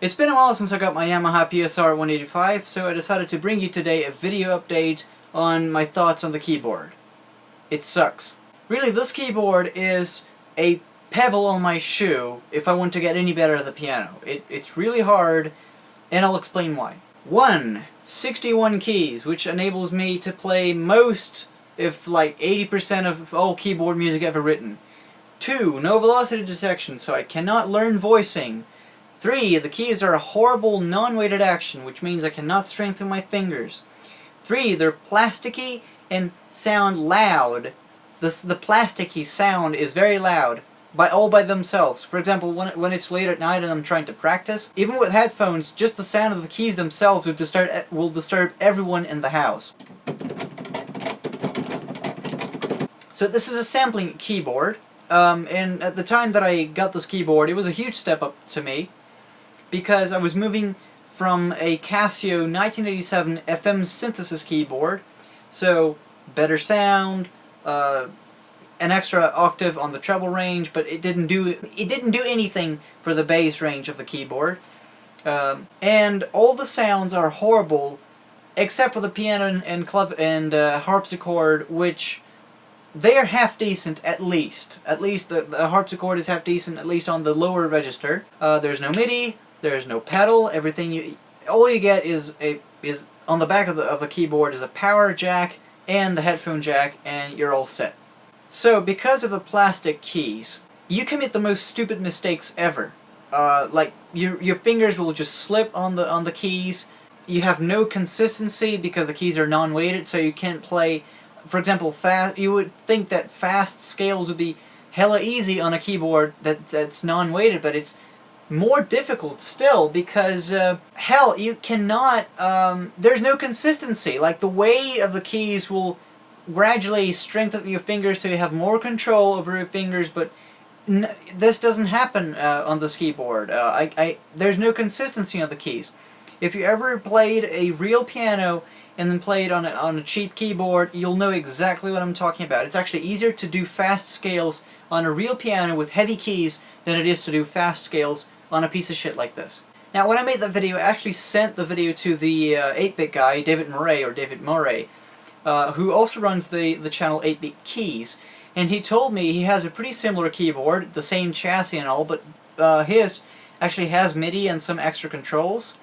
It's been a while since I got my Yamaha PSR-185, so I decided to bring you today a video update on my thoughts on the keyboard. It sucks. Really, this keyboard is a pebble on my shoe if I want to get any better at the piano. It's really hard, and I'll explain why. 1. 61 keys, which enables me to play most, if like 80% of all keyboard music ever written. 2. No velocity detection, so I cannot learn voicing. 3. The keys are a horrible non-weighted action, which means I cannot strengthen my fingers. 3. They're plasticky and sound loud. The plasticky sound is very loud, all by themselves. For example, when it's late at night and I'm trying to practice, even with headphones, just the sound of the keys themselves will disturb everyone in the house. So this is a sampling keyboard, and at the time that I got this keyboard, it was a huge step up to me, because I was moving from a Casio 1987 FM synthesis keyboard, so better sound, an extra octave on the treble range, but it didn't do anything for the bass range of the keyboard, and all the sounds are horrible, except for the piano and harpsichord, which they are half decent at least. At least the harpsichord is half decent, at least on the lower register. There's no MIDI. There's no pedal. All you get is on the back of the keyboard is a power jack and the headphone jack, and you're all set. So because of the plastic keys, you commit the most stupid mistakes ever. Like your fingers will just slip on the keys. You have no consistency because the keys are non-weighted, so you can't play. For example, fast. You would think that fast scales would be hella easy on a keyboard that's non-weighted, but it's more difficult still because hell, you cannot. There's no consistency. Like the weight of the keys will gradually strengthen your fingers, so you have more control over your fingers. But this doesn't happen on this keyboard. There's no consistency on the keys. If you ever played a real piano and then played on a cheap keyboard, you'll know exactly what I'm talking about. It's actually easier to do fast scales on a real piano with heavy keys than it is to do fast scales on a piece of shit like this. Now, when I made that video, I actually sent the video to the 8-bit guy, David Murray, who also runs the channel 8-bit Keys, and he told me he has a pretty similar keyboard, the same chassis and all, but his actually has MIDI and some extra controls.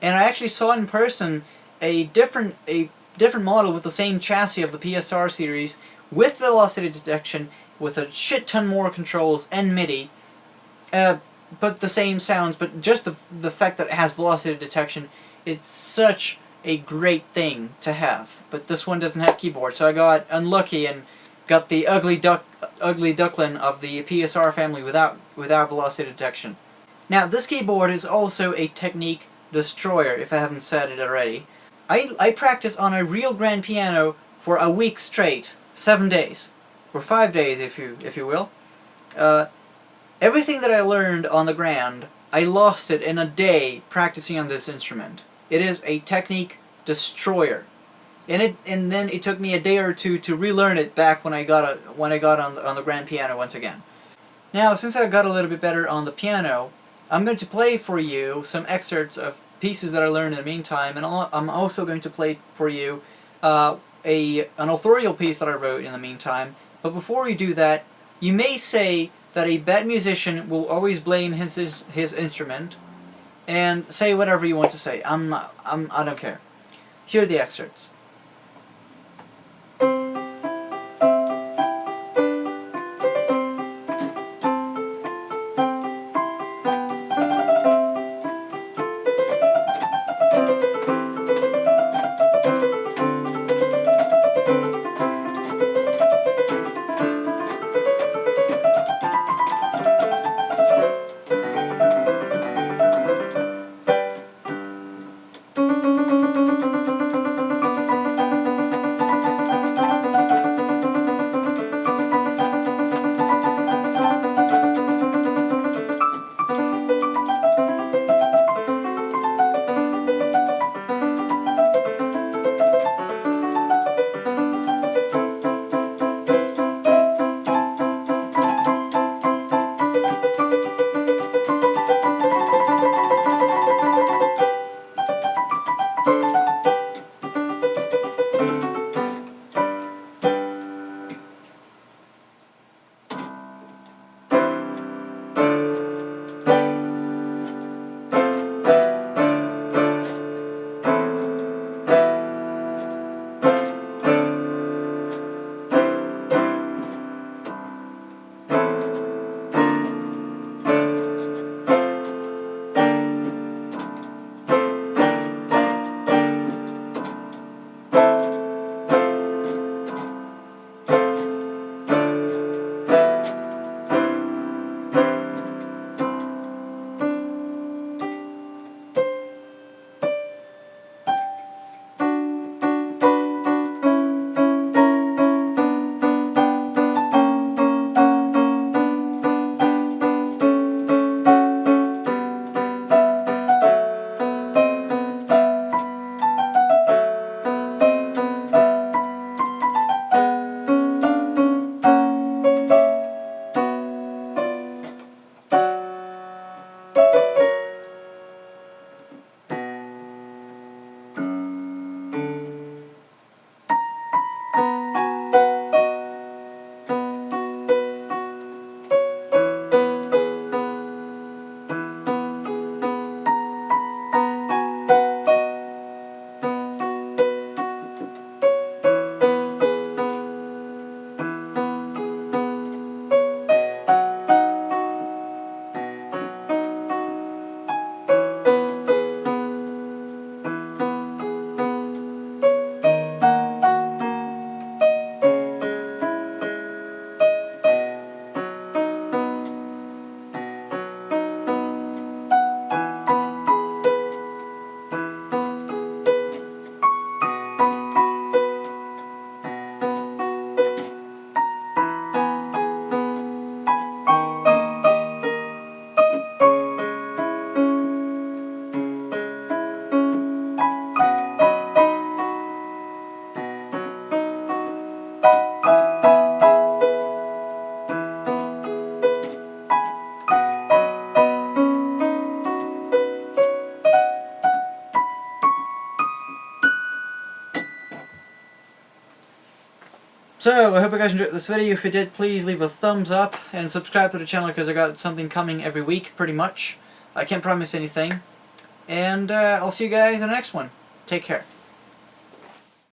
And I actually saw in person a different model with the same chassis of the PSR series with velocity detection, with a shit ton more controls and MIDI, but the same sounds. But just the fact that it has velocity detection, it's such a great thing to have. But this one doesn't have keyboard, so I got unlucky and got the ugly duckling of the PSR family without velocity detection. Now, this keyboard is also a technique destroyer, if I haven't said it already. I practice on a real grand piano for a week straight, 7 days, or 5 days if you will. Everything that I learned on the grand, I lost it in a day practicing on this instrument. It is a technique destroyer, and then it took me a day or two to relearn it back when I got on the grand piano once again. Now, since I got a little bit better on the piano, I'm going to play for you some excerpts of pieces that I learned in the meantime, and I'm also going to play for you an authorial piece that I wrote in the meantime. But before we do that, you may say that a bad musician will always blame his instrument, and say whatever you want to say. I don't care. Here are the excerpts. So, I hope you guys enjoyed this video. If you did, please leave a thumbs up and subscribe to the channel because I got something coming every week, pretty much. I can't promise anything. And I'll see you guys in the next one. Take care.